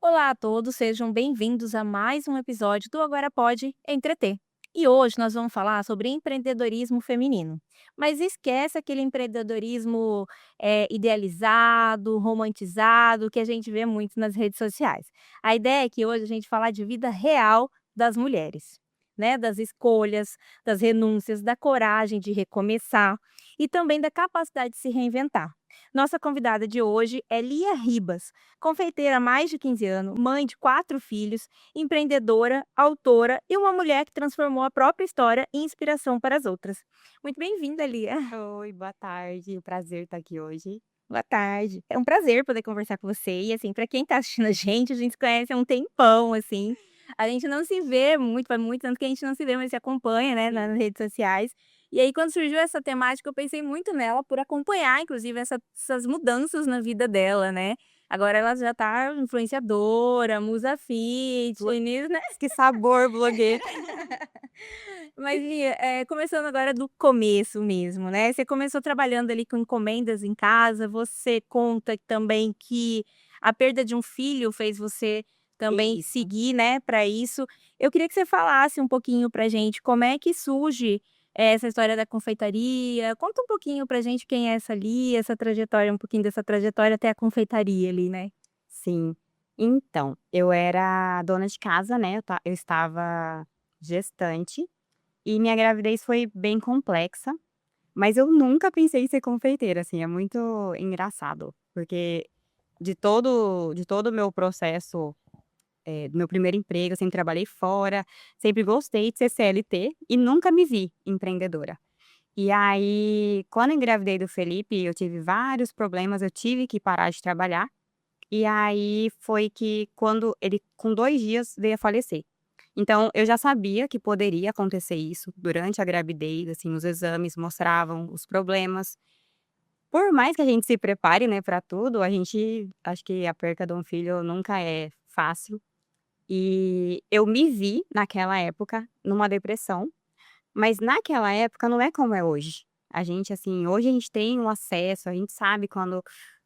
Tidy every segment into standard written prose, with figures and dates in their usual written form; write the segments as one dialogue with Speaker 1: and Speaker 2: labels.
Speaker 1: Olá a todos, sejam bem-vindos a mais um episódio do Agora Pode Entreter. E hoje nós vamos falar sobre empreendedorismo feminino. Mas esquece aquele empreendedorismo idealizado, romantizado, que a gente vê muito nas redes sociais. A ideia é que hoje a gente falar de vida real das mulheres, né? Das escolhas, das renúncias, da coragem de recomeçar e também da capacidade de se reinventar. Nossa convidada de hoje é Lia Ribas, confeiteira há mais de 15 anos, mãe de 4 filhos, empreendedora, autora e uma mulher que transformou a própria história em inspiração para as outras. Muito bem-vinda, Lia.
Speaker 2: Oi, boa tarde. Prazer estar aqui hoje.
Speaker 1: Boa tarde. É um prazer poder conversar com você e, assim, para quem está assistindo a gente se conhece há um tempão, assim. A gente não se vê muito, faz muito tempo que a gente não se vê, mas se acompanha, né, nas
Speaker 2: Sim.
Speaker 1: redes sociais. E aí quando surgiu essa temática eu pensei muito nela por acompanhar inclusive essas mudanças na vida dela, né. Agora ela já tá influenciadora, musa
Speaker 2: Blo
Speaker 1: fitness, né.
Speaker 2: Que sabor, blogueira.
Speaker 1: Mas Lia, começando agora do começo mesmo, né, você começou trabalhando ali com encomendas em casa, você conta também que a perda de um filho fez você também
Speaker 2: Isso.
Speaker 1: seguir, né, para isso. Eu queria que você falasse um pouquinho pra gente como é que surge essa história da confeitaria, conta um pouquinho pra gente quem é essa Lia, essa trajetória, um pouquinho dessa trajetória até a confeitaria ali, né.
Speaker 2: Sim. Então, eu era dona de casa, né, eu estava gestante e minha gravidez foi bem complexa, mas eu nunca pensei em ser confeiteira, assim, é muito engraçado, porque de todo o meu processo, do meu primeiro emprego, eu sempre trabalhei fora, sempre gostei de ser CLT e nunca me vi empreendedora. E aí, quando eu engravidei do Felipe, eu tive vários problemas, eu tive que parar de trabalhar, e aí foi que quando ele com 2 dias veio a falecer. Então eu já sabia que poderia acontecer isso durante a gravidez, assim, os exames mostravam os problemas. Por mais que a gente se prepare, né, pra tudo, a gente acho que a perca de um filho nunca é fácil. E eu me vi naquela época numa depressão, mas naquela época não é como é hoje. A gente, assim, hoje a gente tem um acesso, a gente sabe quando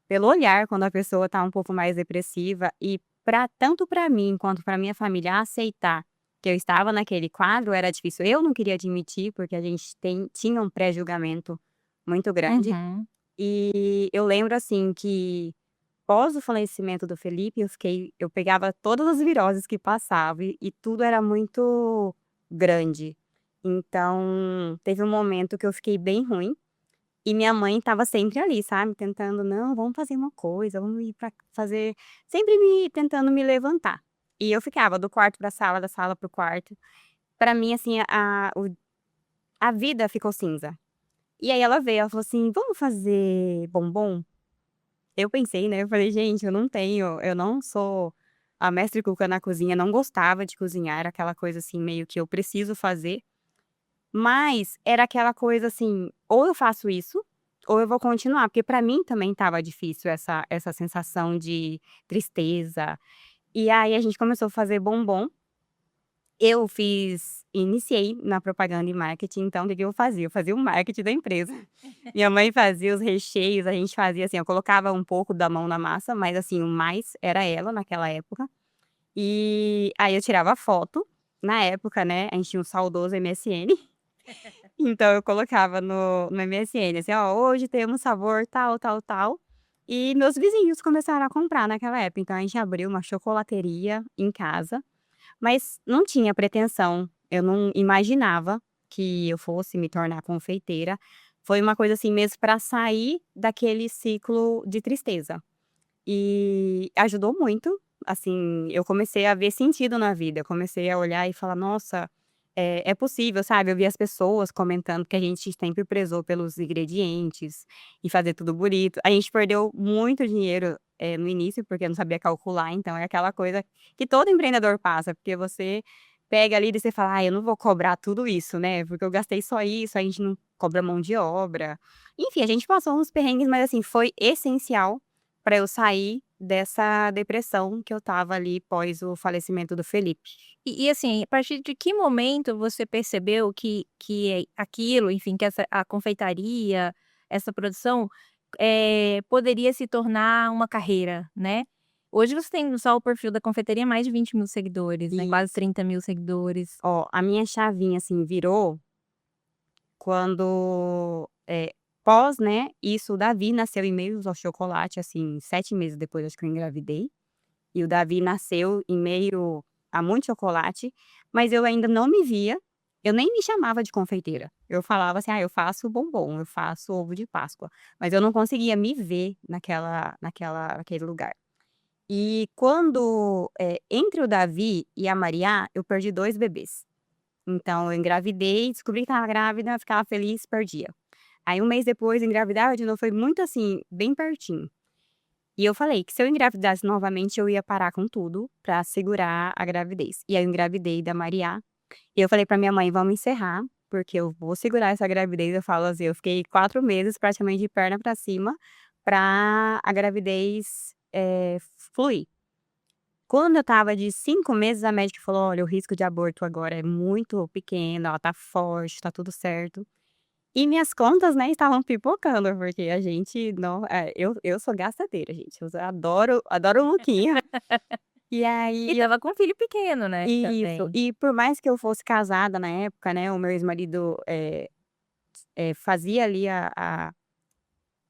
Speaker 2: pelo olhar, quando a pessoa tá um pouco mais depressiva e para tanto para mim quanto para minha família aceitar que eu estava naquele quadro era difícil. Eu não queria admitir, porque a gente tinha um pré-julgamento muito grande.
Speaker 1: Uhum.
Speaker 2: E eu lembro, assim, que pós o falecimento do Felipe, eu pegava todas as viroses que passava e tudo era muito grande. Então, teve um momento que eu fiquei bem ruim, e minha mãe estava sempre ali, sabe, tentando: "Não, vamos fazer uma coisa, vamos ir pra fazer", sempre me tentando me levantar. E eu ficava do quarto pra sala, da sala para o quarto. Pra mim, assim, a vida ficou cinza. E aí ela veio, ela falou assim: "Vamos fazer bombom?" Eu pensei, né, eu falei: "Gente, eu não sou a mestre cuca na cozinha", não gostava de cozinhar, era aquela coisa, assim, meio que eu preciso fazer, mas era aquela coisa, assim, ou eu faço isso, ou eu vou continuar, porque pra mim também estava difícil essa sensação de tristeza. E aí a gente começou a fazer bombom, iniciei na propaganda e marketing, então o que que eu fazia? Eu fazia o marketing da empresa. Minha mãe fazia os recheios, a gente fazia assim, eu colocava um pouco da mão na massa, mas assim, o mais era ela naquela época. E aí eu tirava foto, na época, né, a gente tinha o saudoso MSN, então eu colocava no MSN, assim: "Ó, hoje temos sabor tal, tal, tal", e meus vizinhos começaram a comprar naquela época, então a gente abriu uma chocolateria em casa, mas não tinha pretensão, eu não imaginava que eu fosse me tornar confeiteira. Foi uma coisa, assim, mesmo para sair daquele ciclo de tristeza. E ajudou muito, assim, eu comecei a ver sentido na vida, eu comecei a olhar e falar: "Nossa, é possível", sabe. Eu vi as pessoas comentando que a gente sempre prezou pelos ingredientes e fazer tudo bonito. A gente perdeu muito dinheiro, no início, porque não sabia calcular, então é aquela coisa que todo empreendedor passa, porque você pega ali e você fala: "Ah, eu não vou cobrar tudo isso, né, porque eu gastei só isso", a gente não cobra mão de obra. Enfim, a gente passou uns perrengues, mas assim, foi essencial para eu sair dessa depressão que eu estava ali pós o falecimento do Felipe.
Speaker 1: E assim, a partir de que momento você percebeu que aquilo, enfim, que essa a confeitaria, essa produção, poderia se tornar uma carreira, né? Hoje você tem só o perfil da confeitaria mais de 20.000 seguidores, né, quase
Speaker 2: Isso.
Speaker 1: 30.000 seguidores.
Speaker 2: Ó, a minha chavinha, assim, virou quando, pós, né, isso o Davi nasceu em meio ao chocolate, assim, 7 meses depois acho que eu engravidei, e o Davi nasceu em meio a muito chocolate, mas eu ainda não me via, eu nem me chamava de confeiteira, eu falava assim: "Ah, eu faço bombom, eu faço ovo de Páscoa", mas eu não conseguia me ver naquele lugar. E quando, entre o Davi e a Mariá, eu perdi 2 bebês. Então eu engravidei, descobri que estava grávida, ficava feliz, perdia. Aí um mês depois engravidava de novo, foi muito assim, bem pertinho. E eu falei que se eu engravidasse novamente eu ia parar com tudo pra segurar a gravidez. E aí eu engravidei da Mariá, e eu falei pra minha mãe: "Vamos encerrar, porque eu vou segurar essa gravidez", eu falo assim, eu fiquei 4 meses praticamente de perna pra cima, pra a gravidez, fluir. Quando eu estava de 5 meses, a médica falou: "Olha, o risco de aborto agora é muito pequeno, ela tá forte, tá tudo certo". E minhas contas, né, estavam pipocando, porque a gente não eu sou gastadeira, gente, eu adoro um luquinha. E
Speaker 1: E
Speaker 2: aí
Speaker 1: estava com um filho pequeno, né,
Speaker 2: isso.
Speaker 1: também.
Speaker 2: E por mais que eu fosse casada na época, né, o meu ex-marido, fazia ali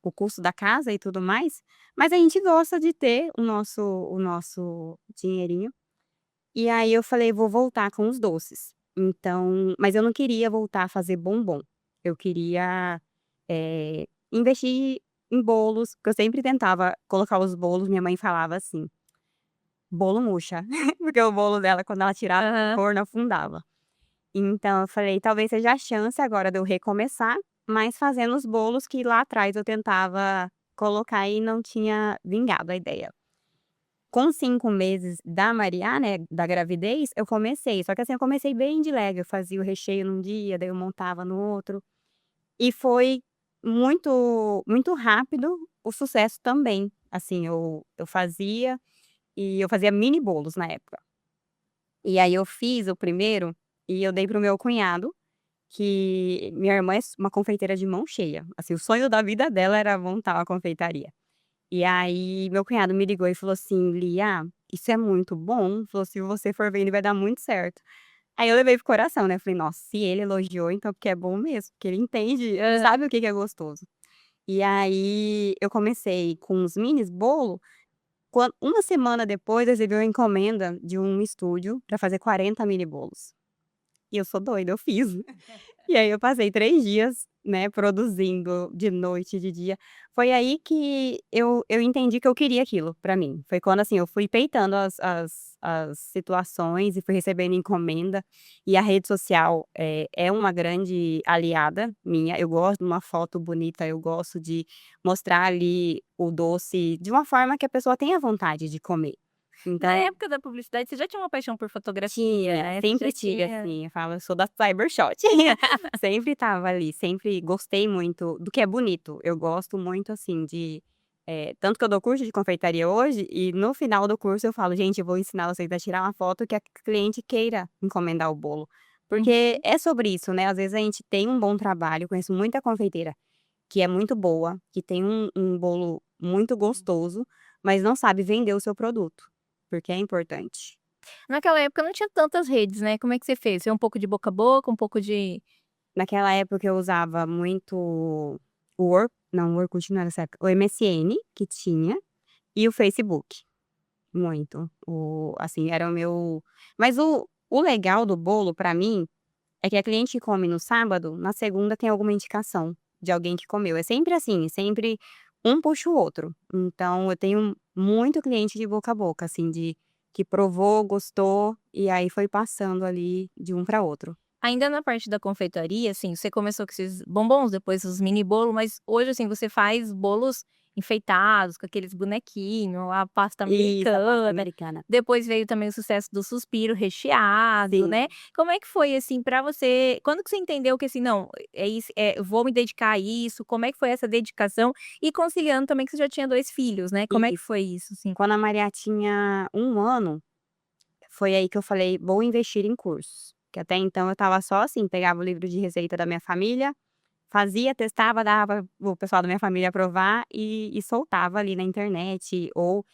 Speaker 2: o custo da casa e tudo mais, mas a gente gosta de ter o nosso dinheirinho. E aí eu falei: "Vou voltar com os doces". Então mas eu não queria voltar a fazer bombom, eu queria, investir em bolos, porque eu sempre tentava colocar os bolos, minha mãe falava assim: "Bolo murcha", porque o bolo dela quando ela tirava do
Speaker 1: Aham.
Speaker 2: forno afundava. Então eu falei: "Talvez seja a chance agora de eu recomeçar, mas fazendo os bolos que lá atrás eu tentava colocar e não tinha vingado a ideia". Com 5 meses da Mariá, né, da gravidez, eu comecei, só que assim, eu comecei bem de leve, eu fazia o recheio num dia, daí eu montava no outro, e foi muito rápido o sucesso também, assim, eu fazia mini bolos na época. E aí eu fiz o primeiro, e eu dei para o meu cunhado, que minha irmã é uma confeiteira de mão cheia, assim, o sonho da vida dela era montar uma confeitaria. E aí meu cunhado me ligou e falou assim: "Lia, isso é muito bom", falou: "Se você for vender vai dar muito certo". Aí eu levei pro coração, né, falei: "Nossa, se ele elogiou então porque é bom mesmo, porque ele entende, ele
Speaker 1: Hã.
Speaker 2: sabe o que que é gostoso". E aí eu comecei com uns minis bolo, uma semana depois recebi uma encomenda de um estúdio pra fazer 40 mini bolos. E eu sou doida, eu fiz. E aí eu passei 3 dias, né, produzindo de noite, de dia. Foi aí que eu entendi que eu queria aquilo pra mim. Foi quando, assim, eu fui peitando as situações e fui recebendo encomenda. E a rede social, é uma grande aliada minha. Eu gosto de uma foto bonita, eu gosto de mostrar ali o doce de uma forma que a pessoa tenha vontade de comer.
Speaker 1: Na
Speaker 2: Então
Speaker 1: época da publicidade, você já tinha uma paixão por fotografia,
Speaker 2: tinha,
Speaker 1: né, você já
Speaker 2: sempre tive,
Speaker 1: tinha.
Speaker 2: assim, eu falo: "Eu sou da Cybershot". Sempre estava ali, sempre gostei muito do que é bonito. Eu gosto muito, assim, tanto que eu dou curso de confeitaria hoje e no final do curso eu falo: "Gente, eu vou ensinar vocês a tirar uma foto que a cliente queira encomendar o bolo". Porque
Speaker 1: Uhum.
Speaker 2: é sobre isso, né, às vezes a gente tem um bom trabalho, conheço muita confeiteira que é muito boa, que tem um bolo muito gostoso, mas não sabe vender o seu produto, porque é importante.
Speaker 1: Naquela época não tinha tantas redes, né, como é que você fez? Foi um pouco de boca a boca, um pouco de
Speaker 2: Naquela época eu usava muito o Orkut não era dessa época, o MSN que tinha, e o Facebook, muito. Assim, era o meu mas o legal do bolo pra mim, é que a cliente que come no sábado, na segunda tem alguma indicação de alguém que comeu, é sempre assim, sempre um puxa o outro. Então eu tenho muito cliente de boca a boca, assim, de que provou, gostou, e aí foi passando ali de um pra outro.
Speaker 1: ainda na parte da confeitaria, assim, você começou com esses bombons, depois os mini bolo, mas hoje, assim, você faz bolos enfeitados, com aqueles bonequinhos, a pasta
Speaker 2: Isso, a pasta
Speaker 1: americana.
Speaker 2: americana.
Speaker 1: Depois veio também o sucesso do suspiro recheado, né.
Speaker 2: Sim.
Speaker 1: Como é que foi, assim, pra você quando que você entendeu que, assim: "Não, é isso, eu vou me dedicar a isso"? Como é que foi essa dedicação? E conciliando também que você já tinha 2 filhos, né, como é que
Speaker 2: Isso.
Speaker 1: foi isso, assim?
Speaker 2: Quando a Maria tinha 1 ano, foi aí que eu falei: "Vou investir em cursos", que até então eu estava só assim, pegava o livro de receita da minha família, fazia, testava, dava para o pessoal da minha família provar e soltava ali na internet, ou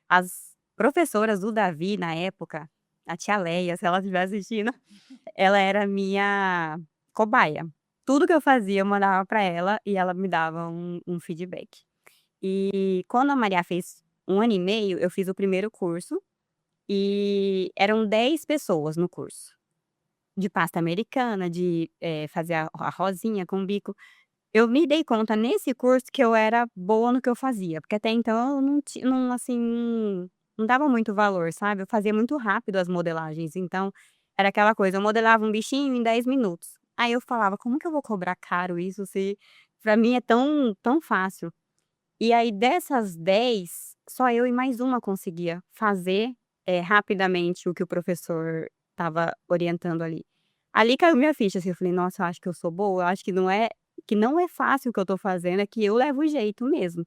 Speaker 2: as professoras do Davi na época, a tia Leia, se ela estiver assistindo, ela era minha cobaia. Tudo que eu fazia eu mandava para ela e ela me dava um feedback. E quando a Maria fez 1 ano e meio, eu fiz o primeiro curso, e eram 10 pessoas no curso, de pasta americana, de, fazer a rosinha com bico. Eu me dei conta nesse curso que eu era boa no que eu fazia, porque até então eu não, assim, não dava muito valor, sabe. Eu fazia muito rápido as modelagens, então era aquela coisa, eu modelava um bichinho em 10 minutos. Aí eu falava: "Como que eu vou cobrar caro isso se pra mim é tão fácil?". E aí dessas 10, só eu e mais uma conseguia fazer, rapidamente o que o professor estava orientando ali. Ali caiu minha ficha, assim, eu falei: "Nossa, eu acho que eu sou boa, eu acho que não é fácil o que eu tô fazendo, é que eu levo jeito mesmo".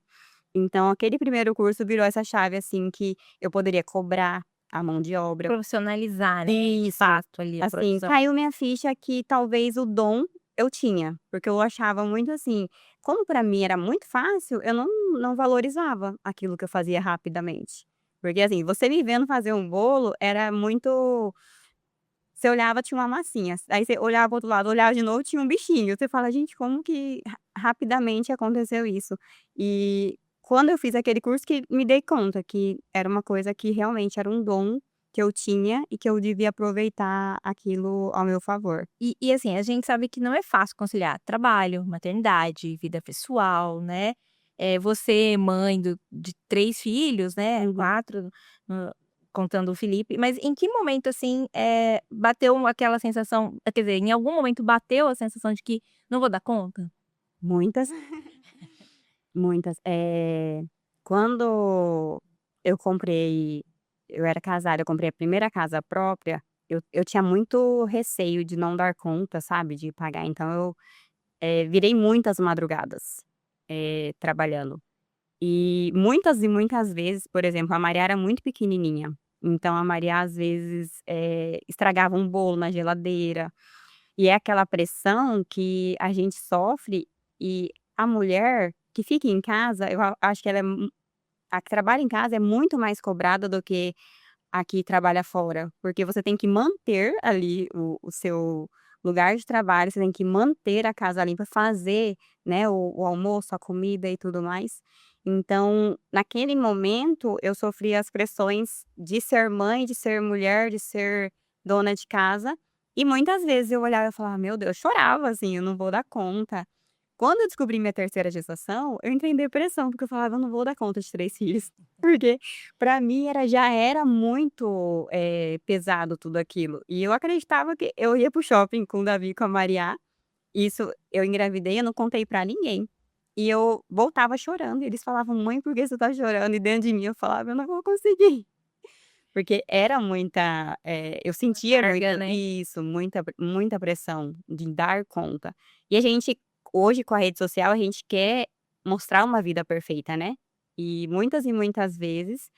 Speaker 2: Então aquele primeiro curso virou essa chave, assim, que eu poderia cobrar a mão de obra.
Speaker 1: Profissionalizar, né, de
Speaker 2: Isso.
Speaker 1: fato ali a
Speaker 2: Assim,
Speaker 1: profissão.
Speaker 2: caiu minha ficha que talvez o dom eu tinha, porque eu achava muito assim, como pra mim era muito fácil, eu não valorizava aquilo que eu fazia rapidamente. Porque assim, você me vendo fazer um bolo era muito, você olhava, tinha uma massinha, aí você olhava para o outro lado, olhava de novo, tinha um bichinho, você fala: "Gente, como que rapidamente aconteceu isso?". E quando eu fiz aquele curso que me dei conta que era uma coisa que realmente era um dom que eu tinha e que eu devia aproveitar aquilo ao meu favor.
Speaker 1: E assim, a gente sabe que não é fácil conciliar trabalho, maternidade, vida pessoal, né. Você mãe de 3 filhos, né,
Speaker 2: Uhum.
Speaker 1: 4, hã, contando o Felipe, mas em que momento, assim, bateu aquela sensação, quer dizer, em algum momento bateu a sensação de que: "Não vou dar conta"?
Speaker 2: Muitas, muitas. Quando eu comprei eu era casada, eu comprei a primeira casa própria, eu tinha muito receio de não dar conta, sabe, de pagar, então eu, virei muitas madrugadas, trabalhando. E muitas vezes, por exemplo, a Maria era muito pequenininha, então a Maria às vezes, estragava um bolo na geladeira, e é aquela pressão que a gente sofre, e a mulher que fica em casa, eu acho que ela é a que trabalha em casa é muito mais cobrada do que a que trabalha fora, porque você tem que manter ali o seu lugar de trabalho, você tem que manter a casa limpa, fazer, né, o almoço, a comida e tudo mais. Então, naquele momento, eu sofri as pressões de ser mãe, de ser mulher, de ser dona de casa, e muitas vezes eu olhava e falava: "Meu Deus", eu chorava assim: "Eu não vou dar conta". Quando eu descobri minha terceira gestação, eu entrei em depressão, porque eu falava: "Eu não vou dar conta de 3 filhos", porque pra mim já era muito, pesado tudo aquilo. E eu acreditava que eu ia para o shopping com o Davi e com a Maria, isso eu engravidei, eu não contei pra ninguém. E eu voltava chorando, e eles falavam: "Mãe, por que você tá chorando?" E dentro de mim eu falava: "Eu não vou conseguir". Porque era muita, eu
Speaker 1: Uma
Speaker 2: sentia
Speaker 1: carga,
Speaker 2: muito
Speaker 1: né.
Speaker 2: isso, muita pressão de dar conta. E a gente, hoje com a rede social, a gente quer mostrar uma vida perfeita, né. E muitas vezes,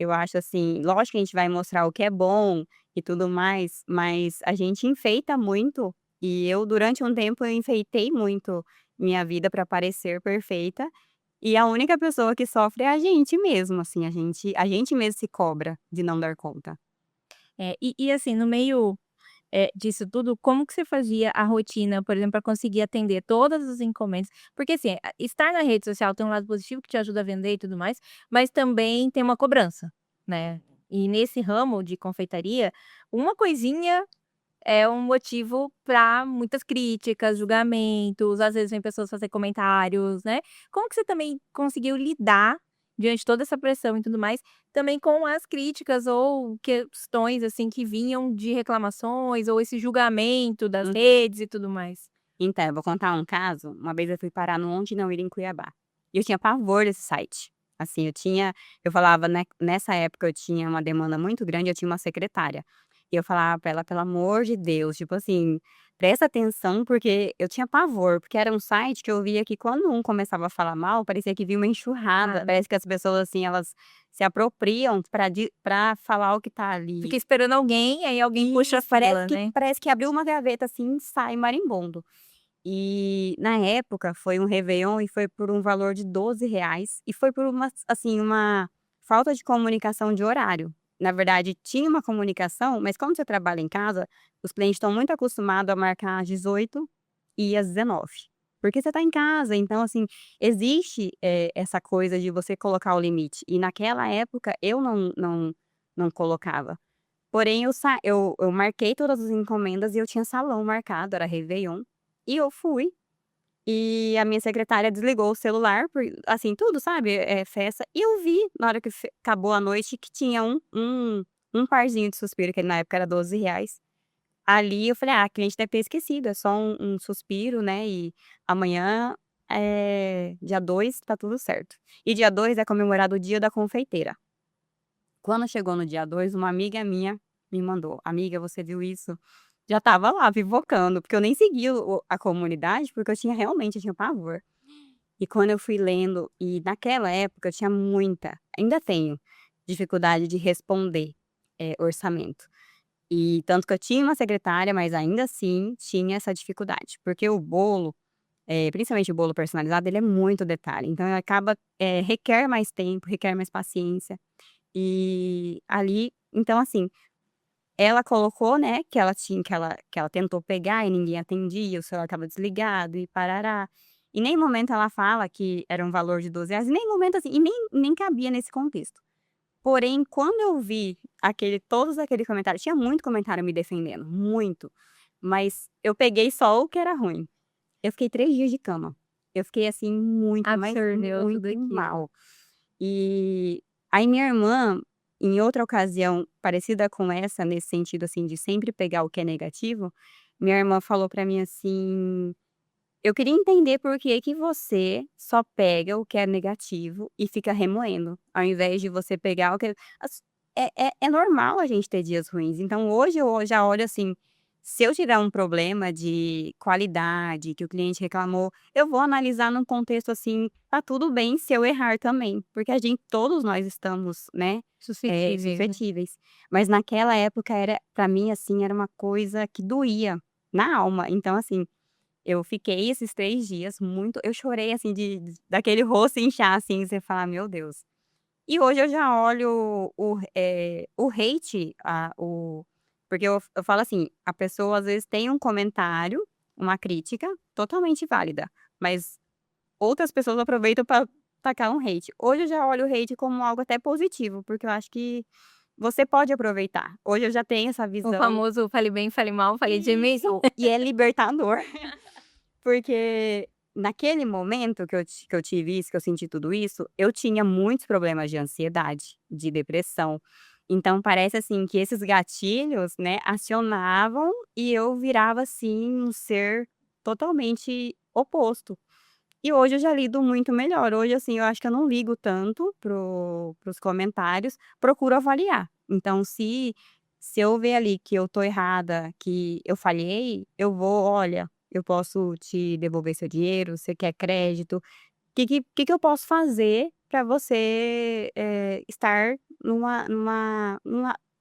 Speaker 2: eu acho assim, lógico que a gente vai mostrar o que é bom e tudo mais, mas a gente enfeita muito, e eu durante um tempo eu enfeitei muito minha vida para parecer perfeita, e a única pessoa que sofre é a gente mesmo, assim, a gente mesmo se cobra de não dar conta.
Speaker 1: E assim, no meio, disso tudo, como que você fazia a rotina, por exemplo, para conseguir atender todas as encomendas? Porque assim, estar na rede social tem um lado positivo que te ajuda a vender e tudo mais, mas também tem uma cobrança, né. E nesse ramo de confeitaria, uma coisinha é um motivo para muitas críticas, julgamentos, às vezes vem pessoas fazer comentários, né. Como que você também conseguiu lidar, diante de toda essa pressão e tudo mais, também com as críticas ou questões, assim, que vinham de reclamações ou esse julgamento das
Speaker 2: Hum.
Speaker 1: redes e tudo mais?
Speaker 2: Então, eu vou contar um caso, uma vez eu fui parar no Onde Não Ir em Cuiabá, E eu tinha pavor desse site. Assim, eu falava, né, nessa época eu tinha uma demanda muito grande, eu tinha uma secretária. E eu falava pra ela: "Pelo amor de Deus, tipo assim, presta atenção", porque eu tinha pavor, porque era um site que eu via que quando um começava a falar mal, parecia que vinha uma enxurrada,
Speaker 1: Ah,
Speaker 2: parece que as pessoas, assim, elas se apropriam pra falar o que tá
Speaker 1: fica
Speaker 2: ali.
Speaker 1: esperando alguém, aí alguém puxa a
Speaker 2: Isso,
Speaker 1: fila, né.
Speaker 2: parece que abriu uma gaveta, assim, e sai marimbondo. E na época foi um réveillon e foi por um valor de R$ 12 e foi por uma, assim, uma falta de comunicação de horário. Na verdade tinha uma comunicação, mas como você trabalha em casa, os clientes estão muito acostumados a marcar às 18 e às 19, porque você está em casa, então assim, existe, essa coisa de você colocar o limite, e naquela época eu não colocava. Porém eu marquei todas as encomendas e eu tinha salão marcado, era réveillon, e eu fui, e a minha secretária desligou o celular por assim, tudo, sabe, festa, e eu vi na hora que acabou a noite que tinha um parzinho de suspiro, que na época era R$ 12. Ali eu falei: "Ah, a cliente deve ter esquecido, é só um suspiro, né, e amanhã, dia 2 tá tudo certo". E dia 2 é comemorado o dia da confeiteira. Quando chegou no dia 2, uma amiga minha me mandou: "Amiga, você viu isso?". Já estava lá pipocando, porque eu nem segui a comunidade, porque eu tinha pavor. E quando eu fui lendo e naquela época eu tinha muita, ainda tenho, dificuldade de responder, orçamento. E tanto que eu tinha uma secretária, mas ainda assim tinha essa dificuldade, porque o bolo, principalmente o bolo personalizado, ele é muito detalhe, então acaba, requer mais tempo, requer mais paciência. E ali então assim, ela colocou, né, que ela tentou pegar e ninguém atendia, o celular estava desligado e parará. Em nenhum momento ela fala que era um valor de R$ 12, em nenhum momento assim, e nem cabia nesse contexto. Porém, quando eu vi todos aqueles comentários, tinha muito comentário me defendendo, muito, mas eu peguei só o que era ruim. Eu fiquei 3 dias de cama. Eu fiquei assim muito, mas
Speaker 1: Absorveu tudo
Speaker 2: muito
Speaker 1: aquilo.
Speaker 2: mal. E aí minha irmã, em outra ocasião parecida com essa, nesse sentido, assim, de sempre pegar o que é negativo, minha irmã falou pra mim assim: "Eu queria entender por que que você só pega o que é negativo e fica remoendo, ao invés de você pegar o que as é normal a gente ter dias ruins, então hoje eu já olho assim, se eu tiver um problema de qualidade, que o cliente reclamou, eu vou analisar num contexto assim, tá tudo bem se eu errar também, porque todos nós estamos, né,
Speaker 1: Suscetíveis, né.
Speaker 2: suscetíveis. Mas naquela época era pra mim, assim, era uma coisa que doía na alma, então assim, eu fiquei esses 3 dias muito eu chorei, assim, daquele rosto inchar, assim, você falar: "Meu Deus". E hoje eu já olho o hate, porque eu falo assim, a pessoa às vezes tem um comentário, uma crítica, totalmente válida, mas outras pessoas aproveitam para tacar um hate. Hoje eu já olho o hate como algo até positivo, porque eu acho que você pode aproveitar. Hoje eu já tenho essa
Speaker 1: O
Speaker 2: visão.
Speaker 1: famoso "fale bem, fale mal, fale de mim".
Speaker 2: Isso, e é libertador. Porque naquele momento que eu tive isso, que eu senti tudo isso, eu tinha muitos problemas de ansiedade, de depressão. Então parece, assim, que esses gatilhos, né, acionavam e eu virava, assim, um ser totalmente oposto. E hoje eu já lido muito melhor. Hoje, assim, eu acho que eu não ligo tanto para os comentários, procuro avaliar. Então se eu ver ali que eu tô errada, que eu falhei, eu vou: "Olha, eu posso te devolver seu dinheiro, você quer crédito? Que eu posso fazer para você, estar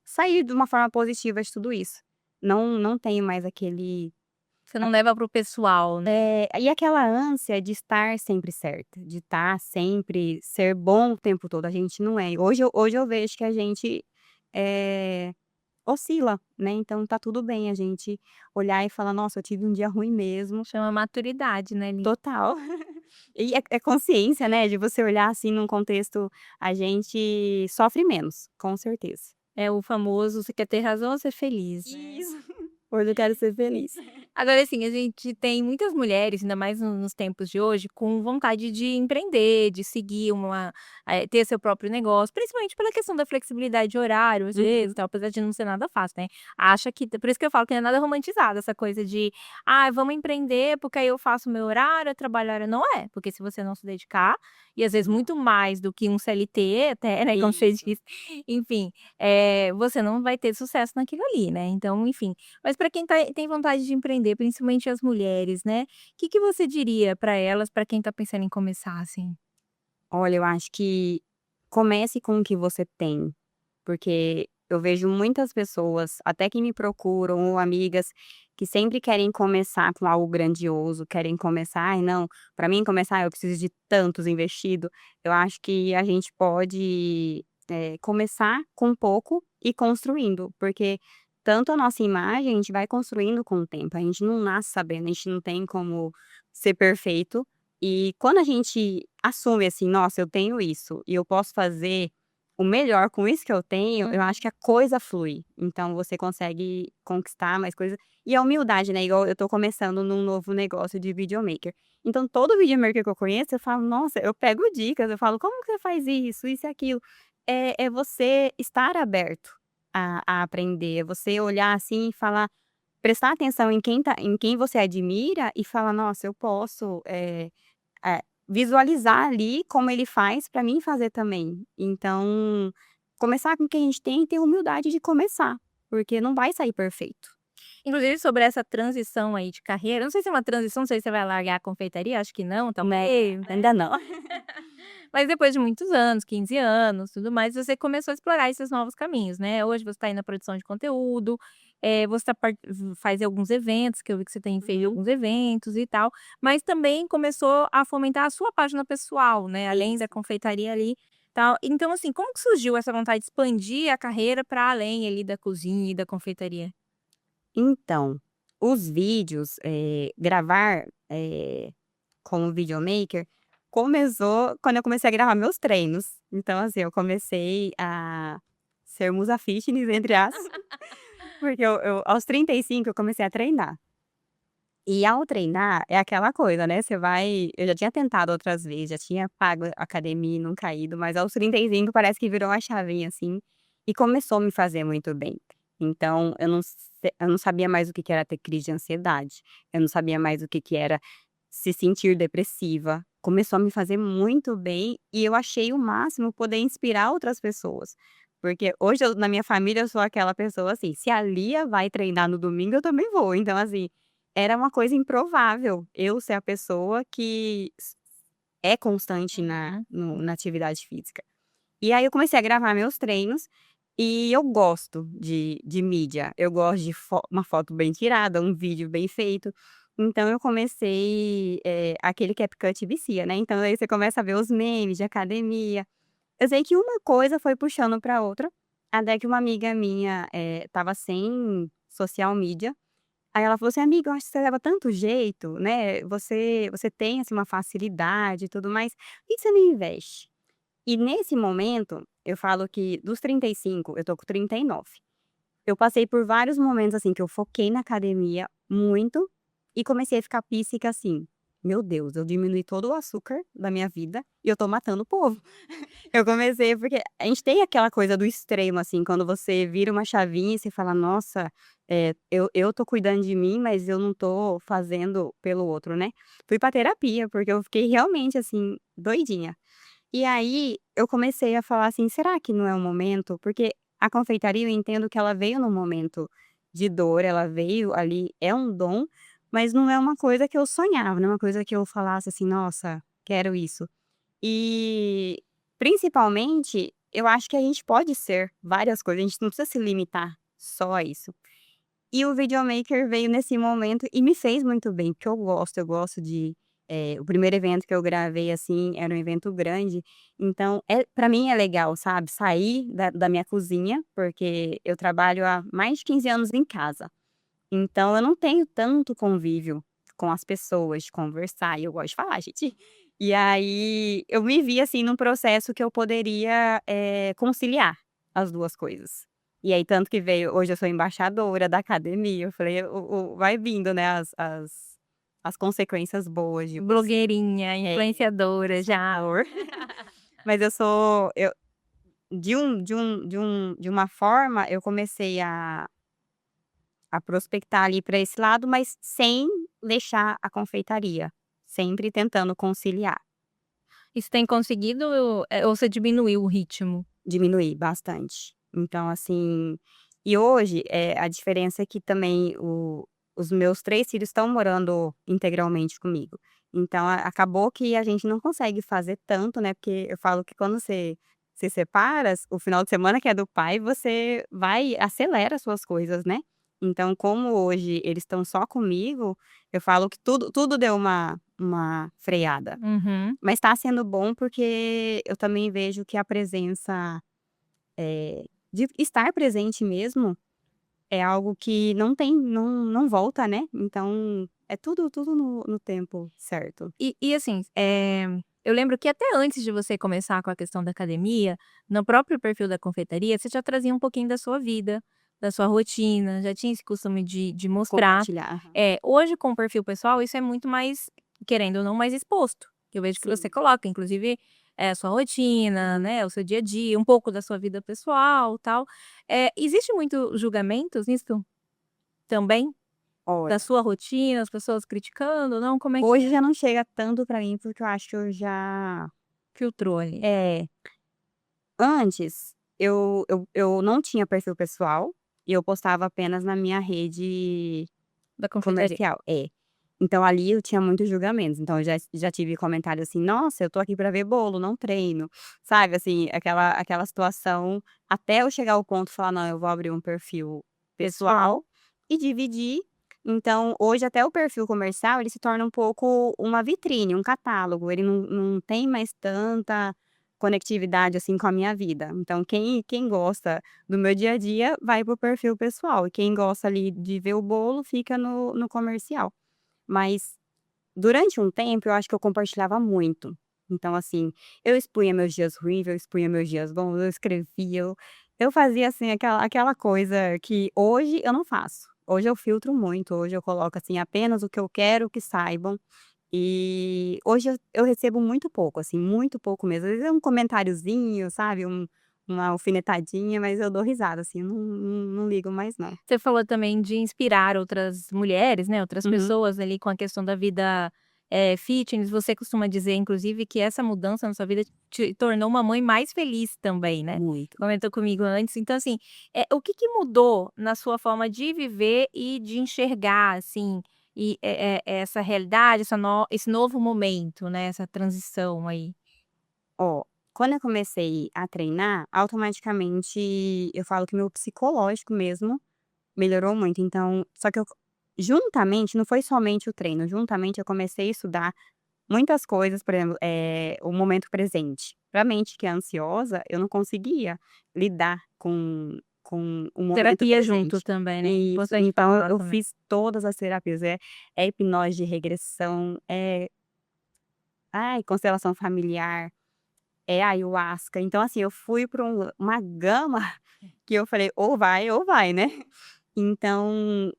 Speaker 2: sair de uma forma positiva de tudo isso?". Não tenho mais aquele
Speaker 1: Você não leva para o pessoal, né.
Speaker 2: e aquela ânsia de estar sempre certa, de estar sempre ser bom o tempo todo, a gente não é. Hoje eu vejo que a gente, eh, oscila, né, então tá tudo bem a gente olhar e falar: "Nossa, eu tive um dia ruim mesmo",
Speaker 1: Chama maturidade, né, ali.
Speaker 2: total. E é consciência, né, de você olhar, assim, num contexto a gente sofre menos, com certeza.
Speaker 1: É o famoso "você quer ter razão ou ser feliz", né.
Speaker 2: Isso. Hoje eu quero ser feliz.
Speaker 1: Agora, assim, a gente tem muitas mulheres, ainda mais nos tempos de hoje, com vontade de empreender, de seguir ter seu próprio negócio, principalmente pela questão da flexibilidade de horário, às vezes,
Speaker 2: Uhum.
Speaker 1: tal, apesar de não ser nada fácil, né. Acha que por isso que eu falo que não é nada romantizado essa coisa de: "Ah, vamos empreender, porque aí eu faço meu horário, eu trabalho hora", não é, porque se você não se dedicar, e às vezes muito mais do que um CLT até, né, como você
Speaker 2: Isso.
Speaker 1: disse, enfim, você não vai ter sucesso naquilo ali, né. Então, enfim, mas para quem tem vontade de empreender, principalmente as mulheres, né, que você diria para elas, para quem tá pensando em começar, assim?
Speaker 2: Olha, eu acho que comece com o que você tem, porque eu vejo muitas pessoas, até que me procuram, ou amigas, que sempre querem começar com algo grandioso, querem começar: "Ai, não, para mim começar eu preciso de tantos investido". Eu acho que a gente pode, começar com pouco e construindo, porque tanto a nossa imagem, a gente vai construindo com o tempo, a gente não nasce sabendo, a gente não tem como ser perfeito, e quando a gente assume assim: "Nossa, eu tenho isso e eu posso fazer o melhor com isso que eu tenho", eu acho
Speaker 1: Uhum.
Speaker 2: que a coisa flui. Então você consegue conquistar mais coisas. E a humildade, né, igual eu tô começando num novo negócio de videomaker. Então todo videomaker que eu conheço, eu falo: "Nossa", eu pego dicas, eu falo: "Como que você faz isso e aquilo?". É você estar aberto a aprender, é você olhar assim e falar, prestar atenção em quem você admira e falar: "Nossa, eu posso, visualizar ali como ele faz para mim fazer também". Então, começar com o que a gente tem e ter humildade de começar, porque não vai sair perfeito.
Speaker 1: Inclusive sobre essa transição aí de carreira, não sei se é uma transição, não sei se você vai largar a confeitaria, acho que não,
Speaker 2: Né,
Speaker 1: talvez, né.
Speaker 2: ainda não.
Speaker 1: Mas depois de muitos anos, 15 anos, tudo mais, você começou a explorar esses novos caminhos, né. Hoje você está aí na produção de conteúdo, você tá faz alguns eventos, que eu vi que você tem feito
Speaker 2: Uhum.
Speaker 1: alguns eventos e tal, mas também começou a fomentar a sua página pessoal, né, além da
Speaker 2: Isso.
Speaker 1: confeitaria ali, tal. Então, assim, como que surgiu essa vontade de expandir a carreira para além ali da cozinha e da confeitaria?
Speaker 2: Então, os vídeos, gravar, como videomaker, começou quando eu comecei a gravar meus treinos. Então, assim, eu comecei a ser musa fitness, entre aspas, porque eu aos 35 eu comecei a treinar. E ao treinar, é aquela coisa, né, você vai eu já tinha tentado outras vezes, já tinha pago academia e não caído, mas aos 35 parece que virou uma chavinha, assim, e começou a me fazer muito bem. Então eu não sabia mais o que que era ter crise de ansiedade, eu não sabia mais o que que era se sentir depressiva. Começou a me fazer muito bem e eu achei o máximo poder inspirar outras pessoas. Porque hoje eu na minha família eu sou aquela pessoa assim, se a Lia vai treinar no domingo eu também vou, então assim, era uma coisa improvável eu ser a pessoa que é constante
Speaker 1: Uhum.
Speaker 2: na atividade física. E aí eu comecei a gravar meus treinos, e eu gosto de mídia, eu gosto de uma foto bem tirada, um vídeo bem feito, então eu comecei, aquele CapCut vicia, né, então aí você começa a ver os memes de academia. Eu sei que uma coisa foi puxando pra outra, até que uma amiga minha, estava sem social media. Aí ela falou assim: "Amiga, eu acho que você leva tanto jeito, né, você tem, assim, uma facilidade e tudo mais, por que que você não investe?". E nesse momento, eu falo que dos 35, eu tô com 39. Eu passei por vários momentos, assim, que eu foquei na academia muito e comecei a ficar píssica, assim: "Meu Deus, eu diminui todo o açúcar da minha vida e eu tô matando o povo". Eu comecei porque a gente tem aquela coisa do extremo, assim, quando você vira uma chavinha e você fala: "Nossa, eu tô cuidando de mim, mas eu não tô fazendo pelo outro", né. Fui pra terapia, porque eu fiquei realmente, assim, doidinha. E aí, eu comecei a falar assim: "Será que não é o momento?", porque a confeitaria eu entendo que ela veio num momento de dor, ela veio ali é um dom, mas não é uma coisa que eu sonhava, não é uma coisa que eu falasse assim: "Nossa, quero isso". E, principalmente, eu acho que a gente pode ser várias coisas, a gente não precisa se limitar só a isso. E o videomaker veio nesse momento e me fez muito bem, porque eu gosto de o primeiro evento que eu gravei, assim, era um evento grande, então pra mim é legal, sabe, sair da minha cozinha, porque eu trabalho há mais de 15 anos em casa, então eu não tenho tanto convívio com as pessoas, de conversar, e eu gosto de falar, gente. E aí eu me vi, assim, num processo que eu poderia, conciliar as 2 coisas. E aí tanto que veio hoje eu sou embaixadora da academia, eu falei: "O vai vindo, né, as consequências boas de você".
Speaker 1: Blogueirinha,
Speaker 2: É,
Speaker 1: influenciadora já.
Speaker 2: influenciador. Mas eu de uma forma, eu comecei a prospectar ali para esse lado, mas sem deixar a confeitaria, sempre tentando conciliar.
Speaker 1: E você tem conseguido, ou você diminuiu o ritmo?
Speaker 2: Diminuir bastante. Então, assim, e hoje, a diferença é que também os meus 3 filhos estão morando integralmente comigo. Então acabou que a gente não consegue fazer tanto, né, porque eu falo que quando você se separa, o final de semana que é do pai, você vai acelera as suas coisas, né. Então como hoje eles estão só comigo, eu falo que tudo deu uma freada.
Speaker 1: Uhum.
Speaker 2: Mas tá sendo bom, porque eu também vejo que a presença, de estar presente mesmo, é algo que não volta, né, então é tudo no tempo certo.
Speaker 1: E assim, eu lembro que até antes de você começar com a questão da academia, no próprio perfil da confeitaria, você já trazia um pouquinho da sua vida, da sua rotina, já tinha esse costume de mostrar.
Speaker 2: Compartilhar. Aham.
Speaker 1: Hoje com o perfil pessoal isso é muito mais, querendo ou não, mais exposto. Eu vejo que você
Speaker 2: Sim.
Speaker 1: coloca inclusive, a sua rotina, né, o seu dia a dia, um pouco da sua vida pessoal, tal. Existe muito julgamentos nisso também? Da
Speaker 2: Olha,
Speaker 1: sua rotina, as pessoas criticando, não? Como é que
Speaker 2: hoje
Speaker 1: é?
Speaker 2: já não chega tanto pra mim, porque eu acho que eu já
Speaker 1: Filtrou ali,
Speaker 2: é, antes eu não tinha perfil pessoal, e eu postava apenas na minha rede
Speaker 1: da confeitaria.
Speaker 2: comercial. É. Então ali eu tinha muitos julgamentos, então eu já tive comentários assim: "Nossa, eu tô aqui pra ver bolo, não treino", sabe, assim, aquela situação, até eu chegar ao ponto de falar: "Não, eu vou abrir um perfil
Speaker 1: Pessoal.
Speaker 2: pessoal e dividir". Então hoje até o perfil comercial ele se torna um pouco uma vitrine, um catálogo, ele não tem mais tanta conectividade, assim, com a minha vida. Então quem gosta do meu dia a dia vai para o perfil pessoal, e quem gosta ali de ver o bolo fica no comercial. Mas durante um tempo eu acho que eu compartilhava muito. Então assim, eu expunha meus dias ruins, eu expunha meus dias bons, eu escrevia, eu fazia assim aquela coisa que hoje eu não faço. Hoje eu filtro muito, hoje eu coloco assim apenas o que eu quero que saibam, e hoje eu recebo muito pouco, assim, muito pouco mesmo. Às vezes é um comentáriozinho, sabe, uma alfinetadinha, mas eu dou risada, assim, não ligo mais não.
Speaker 1: Você falou também de inspirar outras mulheres, né, outras
Speaker 2: Uhum.
Speaker 1: pessoas ali com a questão da vida, fitness. Você costuma dizer inclusive que essa mudança na sua vida te tornou uma mãe mais feliz também, né.
Speaker 2: Muito.
Speaker 1: Comentou comigo antes. Então assim, o que que mudou na sua forma de viver e de enxergar, assim, essa realidade, esse novo momento, né, essa transição aí?
Speaker 2: Ó, quando eu comecei a treinar, automaticamente eu falo que meu psicológico mesmo melhorou muito, então só que eu juntamente, não foi somente o treino, juntamente eu comecei a estudar muitas coisas, por exemplo, o momento presente. Pra mente que é ansiosa, eu não conseguia lidar com o momento
Speaker 1: Terapia junto
Speaker 2: presente.
Speaker 1: também, né,
Speaker 2: Isso,
Speaker 1: importante
Speaker 2: então
Speaker 1: falar
Speaker 2: eu
Speaker 1: também.
Speaker 2: fiz todas as terapias, é hipnose de regressão, constelação familiar, é ayahuasca, então assim, eu fui pra uma gama que eu falei: ou vai", né. Então,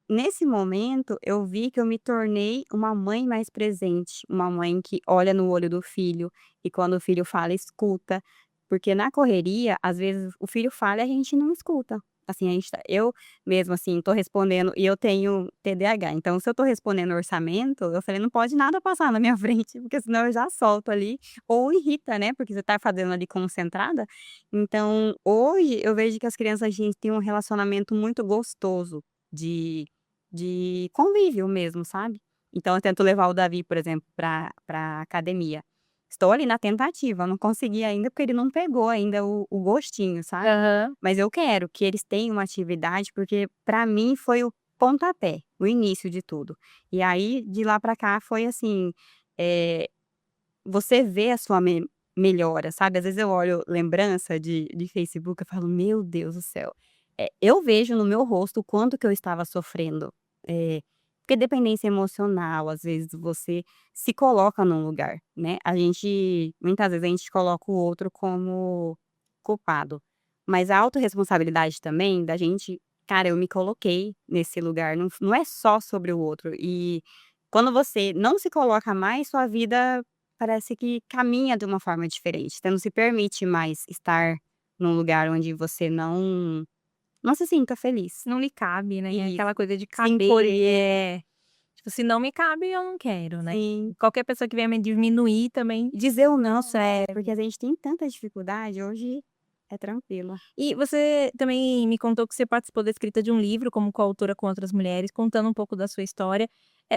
Speaker 2: nesse momento, eu vi que eu me tornei uma mãe mais presente, uma mãe que olha no olho do filho e quando o filho fala, escuta, porque na correria, às vezes, o filho fala e a gente não escuta. Assim, a gente eu mesmo, assim, tô respondendo e eu tenho TDAH, então se eu tô respondendo orçamento, eu falei: "Não pode nada passar na minha frente, porque senão eu já solto ali", ou irrita, né, porque você tá fazendo ali concentrada. Então, hoje eu vejo que as crianças, a gente tem um relacionamento muito gostoso de convívio mesmo, sabe. Então eu tento levar o Davi, por exemplo, pra academia. Estou ali na tentativa, não consegui ainda, porque ele não pegou ainda o gostinho, sabe.
Speaker 1: Aham.
Speaker 2: Mas eu quero que eles tenham uma atividade, porque pra mim foi o pontapé, o início de tudo. E aí de lá pra cá foi assim, eh, você vê a sua melhora, sabe. Às vezes eu olho lembrança de Facebook, eu falo: "Meu Deus do céu". Eu vejo no meu rosto o quanto que eu estava sofrendo. Porque dependência emocional, às vezes você se coloca num lugar, né. A gente muitas vezes a gente coloca o outro como culpado. Mas a autorresponsabilidade também da gente, cara, eu me coloquei nesse lugar, não é só sobre o outro. E quando você não se coloca mais, sua vida parece que caminha de uma forma diferente. Você não se permite mais estar num lugar onde você não se sinta feliz.
Speaker 1: Não lhe cabe, né, é
Speaker 2: E
Speaker 1: aquela coisa de
Speaker 2: se
Speaker 1: caber,
Speaker 2: encolher.
Speaker 1: tipo, se não me cabe eu não quero, né.
Speaker 2: Sim.
Speaker 1: Qualquer pessoa que venha me diminuir também
Speaker 2: Dizer o não,
Speaker 1: não
Speaker 2: porque
Speaker 1: serve.
Speaker 2: a gente tem tanta dificuldade, hoje é tranquilo.
Speaker 1: E você também me contou que você participou da escrita de um livro como coautora com outras mulheres, contando um pouco da sua história.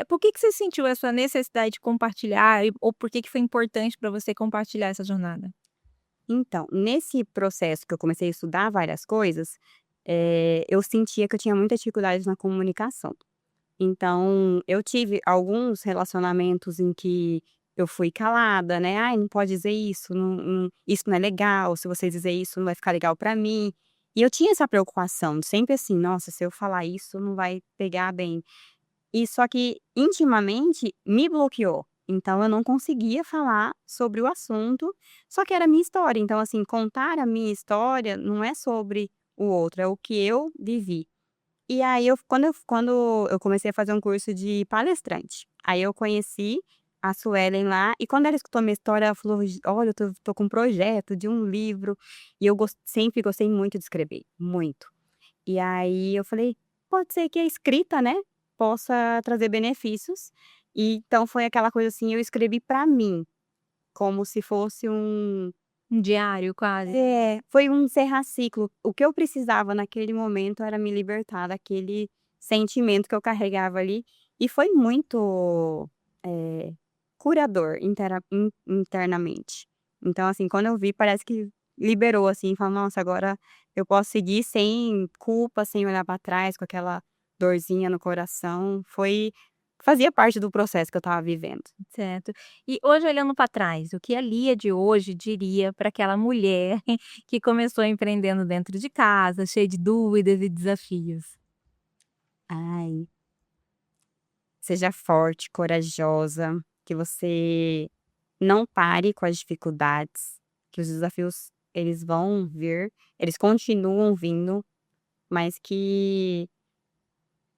Speaker 1: Por que você sentiu essa necessidade de compartilhar ou por que foi importante para você compartilhar essa jornada?
Speaker 2: Então, nesse processo que eu comecei a estudar várias coisas, eu sentia que eu tinha muita dificuldade na comunicação. Então, eu tive alguns relacionamentos em que eu fui calada, né, "Ai, não pode dizer isso, isso não é legal, se você dizer isso não vai ficar legal pra mim". E eu tinha essa preocupação, sempre assim: "Nossa, se eu falar isso não vai pegar bem". E só que intimamente me bloqueou, então eu não conseguia falar sobre o assunto, só que era a minha história, então assim, contar a minha história não é sobre o outro, é o que eu vivi. E aí quando eu comecei a fazer um curso de palestrante, aí eu conheci a Suelen lá, e quando ela escutou a minha história, ela falou: "Olha, eu tô com um projeto de um livro", e eu sempre gostei muito de escrever, muito. E aí eu falei: "Pode ser que a escrita, né, possa trazer benefícios". E então foi aquela coisa assim, eu escrevi pra mim, como se fosse
Speaker 1: Um diário quase?
Speaker 2: foi um encerrar ciclo. O que eu precisava naquele momento era me libertar daquele sentimento que eu carregava ali, e foi muito, eh, curador internamente. Então, assim, quando eu vi parece que liberou, assim, fala: "Nossa, agora eu posso seguir sem culpa, sem olhar pra trás, com aquela dorzinha no coração". Fazia parte do processo que eu estava vivendo.
Speaker 1: Certo. E hoje olhando para trás, o que a Lia de hoje diria para aquela mulher que começou empreendendo dentro de casa, cheia de dúvidas e desafios?
Speaker 2: Ai, seja forte, corajosa, que você não pare com as dificuldades, que os desafios eles vão vir, eles continuam vindo, mas que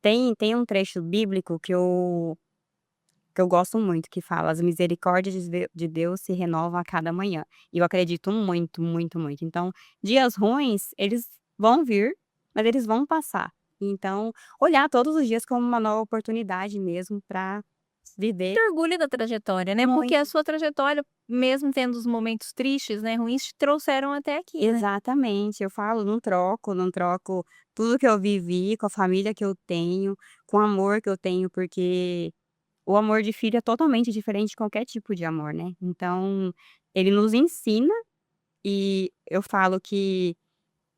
Speaker 2: tem um trecho bíblico que eu gosto muito, que fala: "As misericórdias de Deus se renovam a cada manhã". E eu acredito muito, muito, muito. Então, dias ruins, eles vão vir, mas eles vão passar. Então, olhar todos os dias como uma nova oportunidade mesmo para viver
Speaker 1: Ter orgulho da trajetória, né, porque a
Speaker 2: muito.
Speaker 1: sua trajetória, mesmo tendo os momentos tristes, né, ruins, te trouxeram até aqui, né.
Speaker 2: Exatamente, eu falo, não troco tudo que eu vivi com a família que eu tenho, com o amor que eu tenho, porque o amor de filho é totalmente diferente de qualquer tipo de amor, né. Então, ele nos ensina, e eu falo que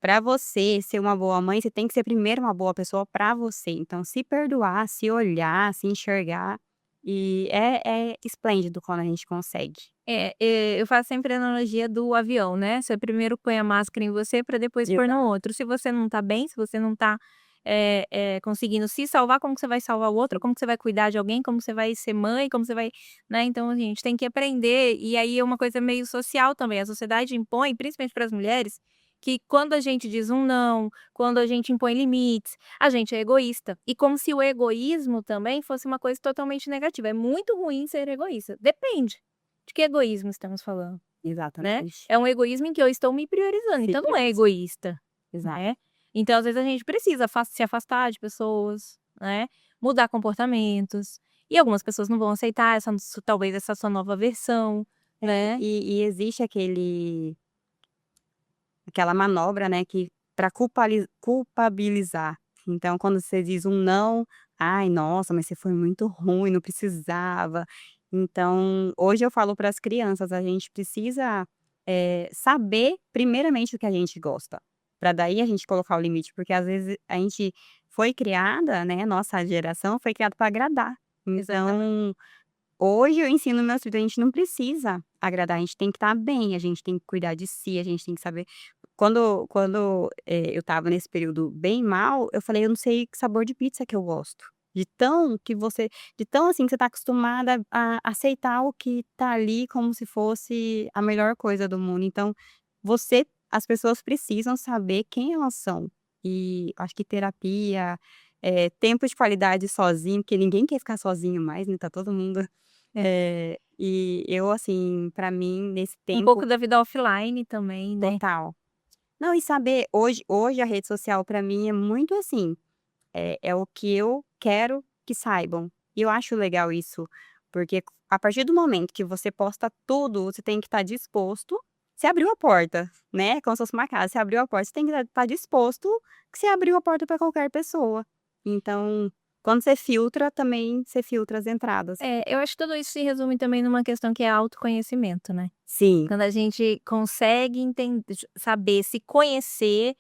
Speaker 2: para você ser uma boa mãe, você tem que ser primeiro uma boa pessoa para você. Então se perdoar, se olhar, se enxergar, e é esplêndido quando a gente consegue.
Speaker 1: Eu faço sempre a analogia do avião, né, você primeiro põe a máscara em você para depois pôr no
Speaker 2: Exato.
Speaker 1: outro. Se você não tá bem, se você não tá, conseguindo se salvar, como que você vai salvar o outro? Como que você vai cuidar de alguém? Como você vai ser mãe? Como você vai, né, então assim, a gente tem que aprender, e aí é uma coisa meio social também, a sociedade impõe, principalmente para as mulheres, que quando a gente diz um não, quando a gente impõe limites, a gente é egoísta. E como se o egoísmo também fosse uma coisa totalmente negativa. É muito ruim ser egoísta, depende. De que egoísmo estamos falando, né?
Speaker 2: Exatamente.
Speaker 1: É um egoísmo em que eu estou me priorizando,
Speaker 2: Se
Speaker 1: então não é
Speaker 2: prioriza.
Speaker 1: egoísta,
Speaker 2: Exato.
Speaker 1: né. Então às vezes a gente precisa se afastar de pessoas, né, mudar comportamentos, e algumas pessoas não vão aceitar talvez essa sua nova versão, né.
Speaker 2: E existe aquela manobra, né, que para culpabilizar. Então quando você diz um não: "Ai, nossa, mas você foi muito ruim, não precisava". Então, hoje eu falo para as crianças, a gente precisa, saber primeiramente o que a gente gosta, para daí a gente colocar o limite, porque às vezes a gente foi criada, né, nossa geração foi criada para agradar.
Speaker 1: Exatamente.
Speaker 2: Então hoje eu ensino meus filhos, a gente não precisa agradar, a gente tem que estar bem, a gente tem que cuidar de si, a gente tem que saber quando, eu estava nesse período bem mal, eu falei: "Eu não sei que sabor de pizza que eu gosto". De tão, assim, que você tá acostumada a aceitar o que tá ali como se fosse a melhor coisa do mundo. Então, você as pessoas precisam saber quem elas são. E acho que terapia, tempo de qualidade sozinho, porque ninguém quer ficar sozinho mais, né, tá todo mundo e eu, assim, pra mim, nesse
Speaker 1: Um pouco
Speaker 2: tempo
Speaker 1: da vida offline também, né.
Speaker 2: total. Não, e saber hoje a rede social pra mim é muito assim, é o que eu quero que saibam. E eu acho legal isso, porque a partir do momento que você posta tudo, você tem que estar disposto. Você abriu a porta, né, como se fosse uma casa, você abriu a porta, você tem que estar disposto que você abriu a porta para qualquer pessoa. Então, quando você filtra, também você filtra as entradas.
Speaker 1: É, eu acho que tudo isso se resume também numa questão que é autoconhecimento, né.
Speaker 2: Sim,
Speaker 1: Quando a gente consegue saber se conhecer,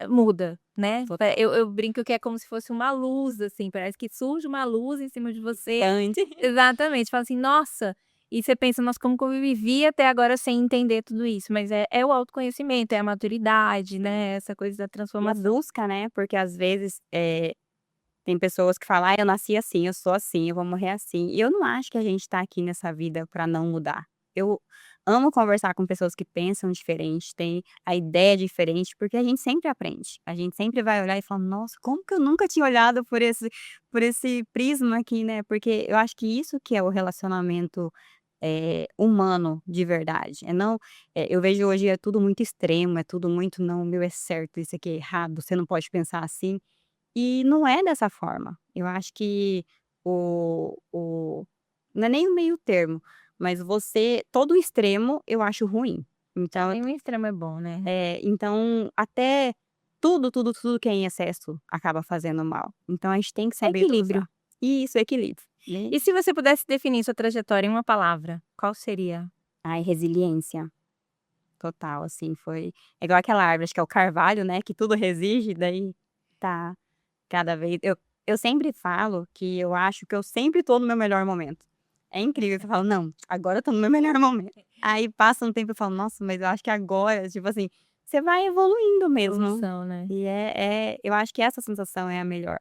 Speaker 1: muda, né. Eu brinco que é como se fosse uma luz, assim, parece que surge uma luz em cima de você.
Speaker 2: totalmente.
Speaker 1: Exatamente, fala assim: "Nossa", e você pensa: "Nossa, como que eu vivi até agora sem entender tudo isso?". Mas é o autoconhecimento, é a maturidade, né, essa coisa da
Speaker 2: E a
Speaker 1: transformação.
Speaker 2: busca, né, porque às vezes, tem pessoas que falam: "Ah, eu nasci assim, eu sou assim, eu vou morrer assim". E eu não acho que a gente tá aqui nessa vida pra não mudar. Eu amo conversar com pessoas que pensam diferente, têm a ideia diferente, porque a gente sempre aprende. A gente sempre vai olhar e falar: "Nossa, como que eu nunca tinha olhado por esse prisma aqui, né?". Porque eu acho que isso que é o relacionamento, humano de verdade. É não eu vejo hoje é tudo muito extremo, é tudo muito: "Não, o meu é certo, isso aqui é errado, você não pode pensar assim". E não é dessa forma. Eu acho que o não é nem o meio termo, mas você todo extremo eu acho ruim. Então
Speaker 1: Nenhum extremo é bom, né.
Speaker 2: então até tudo que é em excesso acaba fazendo mal. Então a gente tem que saber
Speaker 1: Equilíbrio.
Speaker 2: dosar. Isso, equilíbrio. Né.
Speaker 1: E se você pudesse definir sua trajetória em uma palavra, qual seria?
Speaker 2: Ai, resiliência total, assim, foi é igual aquela árvore, acho que é o carvalho, né, que tudo resiste, daí tá cada vez eu sempre falo que eu acho que eu sempre tô no meu melhor momento. É incrível, você fala: "Não, agora eu tô no meu melhor momento". Aí passa um tempo eu falo: "Nossa, mas eu acho que agora", tipo assim, você vai evoluindo mesmo.
Speaker 1: Evolução, né.
Speaker 2: E eu acho que essa sensação é a melhor.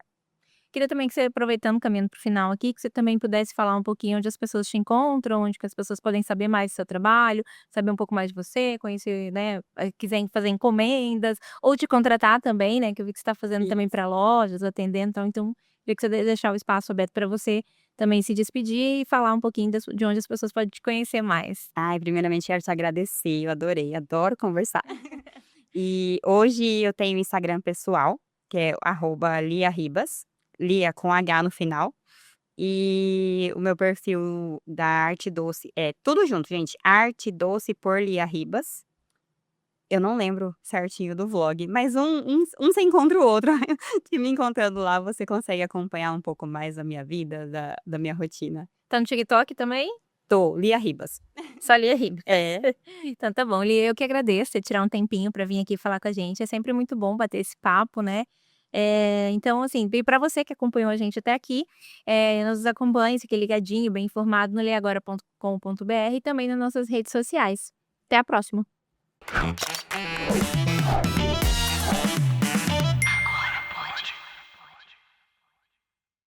Speaker 1: Queria também que você, aproveitando, caminhando para o final aqui, que você também pudesse falar um pouquinho onde as pessoas te encontram, onde que as pessoas podem saber mais do seu trabalho, saber um pouco mais de você, conhecer, né, quiserem fazer encomendas ou te contratar também, né, que eu vi que você está fazendo também
Speaker 2: Isso.
Speaker 1: para lojas, atendendo, então queria que você deixar o espaço aberto para você também se despedir e falar um pouquinho de onde as pessoas podem te conhecer mais.
Speaker 2: Ai, primeiramente quero te agradecer, eu adorei, adoro conversar. E hoje eu tenho Instagram pessoal, que é @liaribas, Lia com H no final. E o meu perfil da Arte Doce é tudo junto, gente, Arte Doce por Lia Ribas. Eu não lembro certinho do vlog, mas um você encontra o outro. E me encontrando lá, você consegue acompanhar um pouco mais da minha vida, da minha rotina.
Speaker 1: Tá no TikTok também?
Speaker 2: Tô, Lia Ribas.
Speaker 1: Só Lia Ribe.
Speaker 2: É.
Speaker 1: Então tá bom, Lia, eu que agradeço você tirar um tempinho para vir aqui falar com a gente, é sempre muito bom bater esse papo, né. Então assim, e para você que acompanhou a gente até aqui, nos acompanhe, fique ligadinho, bem informado no leagora.com.br e também nas nossas redes sociais. Até a próxima.